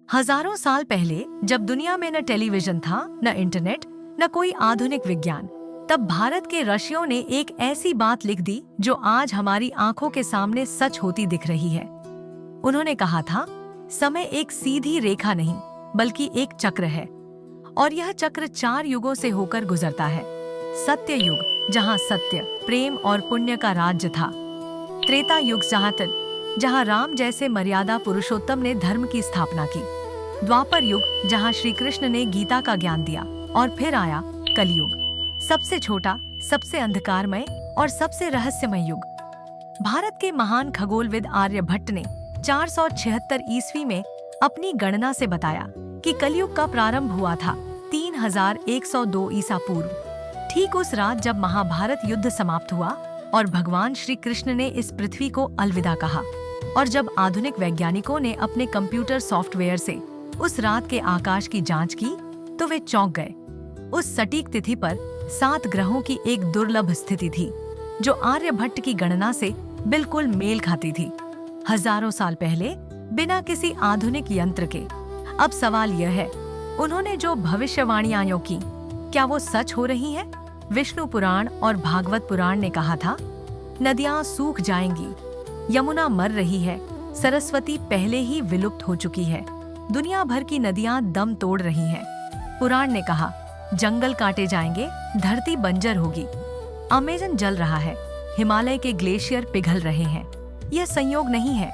हजारों साल पहले जब दुनिया में न टेलीविजन था, न इंटरनेट, न कोई आधुनिक विज्ञान, तब भारत के ऋषियों ने एक ऐसी बात लिख दी जो आज हमारी आंखों के सामने सच होती दिख रही है। उन्होंने कहा था, समय एक सीधी रेखा नहीं बल्कि एक चक्र है और यह चक्र 4 युगों से होकर गुजरता है। सत्य युग, जहाँ सत्य, प्रेम और पुण्य का राज्य था। त्रेता युग, जहाँ राम जैसे मर्यादा पुरुषोत्तम ने धर्म की स्थापना की। द्वापर युग, जहाँ श्री कृष्ण ने गीता का ज्ञान दिया। और फिर आया कलयुग, सबसे छोटा, सबसे अंधकारमय और सबसे रहस्यमय युग। भारत के महान खगोलविद आर्यभट्ट ने 476 ईस्वी में अपनी गणना से बताया कि कलयुग का प्रारंभ हुआ था 3102 ईसा पूर्व। ठीक उस रात जब महाभारत युद्ध समाप्त हुआ और भगवान श्री कृष्ण ने इस पृथ्वी को अलविदा कहा, और जब आधुनिक वैज्ञानिकों ने अपने कंप्यूटर सॉफ्टवेयर से उस रात के आकाश की जांच की तो वे चौंक गए। उस सटीक तिथि पर 7 ग्रहों की एक दुर्लभ स्थिति थी जो आर्यभट्ट की गणना से बिल्कुल मेल खाती थी। हजारों साल पहले, बिना किसी आधुनिक यंत्र के। अब सवाल यह है, उन्होंने जो भविष्यवाणियां की, क्या वो सच हो रही हैं? विष्णु पुराण और भागवत पुराण ने कहा था, नदियां सूख जाएंगी, यमुना मर रही है, सरस्वती पहले ही विलुप्त हो चुकी है, दुनिया भर की नदियां दम तोड़ रही हैं। पुराण ने कहा, जंगल काटे जाएंगे, धरती बंजर होगी, अमेज़न जल रहा है, हिमालय के ग्लेशियर पिघल रहे हैं। यह संयोग नहीं है,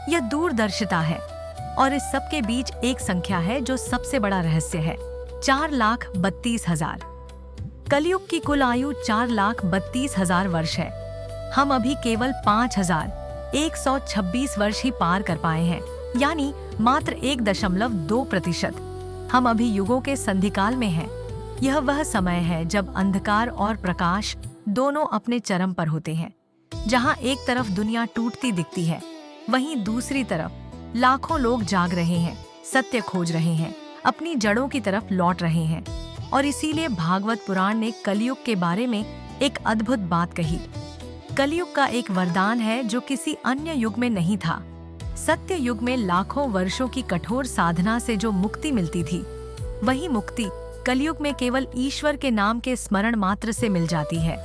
यह दूरदर्शिता है। और इस सब के बीच एक संख्या है जो सबसे बड़ा रहस्य है, 4,32,000। कलयुग की कुल आयु 4,32,000 वर्ष है। हम अभी केवल 5,126 वर्ष ही पार कर पाए हैं, यानी मात्र 1.2%। हम अभी युगों के संधिकाल में हैं। यह वह समय है जब अंधकार और प्रकाश दोनों अपने चरम पर होते हैं। जहां एक तरफ दुनिया टूटती दिखती है, वहीं दूसरी तरफ लाखों लोग जाग रहे हैं, सत्य खोज रहे हैं, अपनी जड़ों की तरफ लौट रहे हैं। और इसीलिए भागवत पुराण ने कलयुग के बारे में एक अद्भुत बात कही। कलयुग का एक वरदान है जो किसी अन्य युग में नहीं था। सत्य युग में लाखों वर्षों की कठोर साधना से जो मुक्ति मिलती थी, वही मुक्ति कलयुग में केवल ईश्वर के नाम के स्मरण मात्र से मिल जाती है।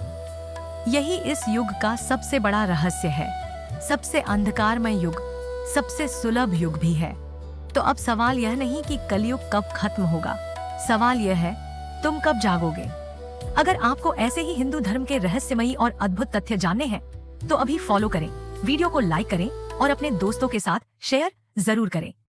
यही इस युग का सबसे बड़ा रहस्य है, सबसे अंधकारमय युग, सबसे सुलभ युग भी है। तो अब सवाल यह नहीं कि कलयुग कब खत्म होगा, सवाल यह है, तुम कब जागोगे? अगर आपको ऐसे ही हिंदू धर्म के रहस्यमयी और अद्भुत तथ्य जानने हैं तो अभी फॉलो करें, वीडियो को लाइक करें और अपने दोस्तों के साथ शेयर जरूर करें।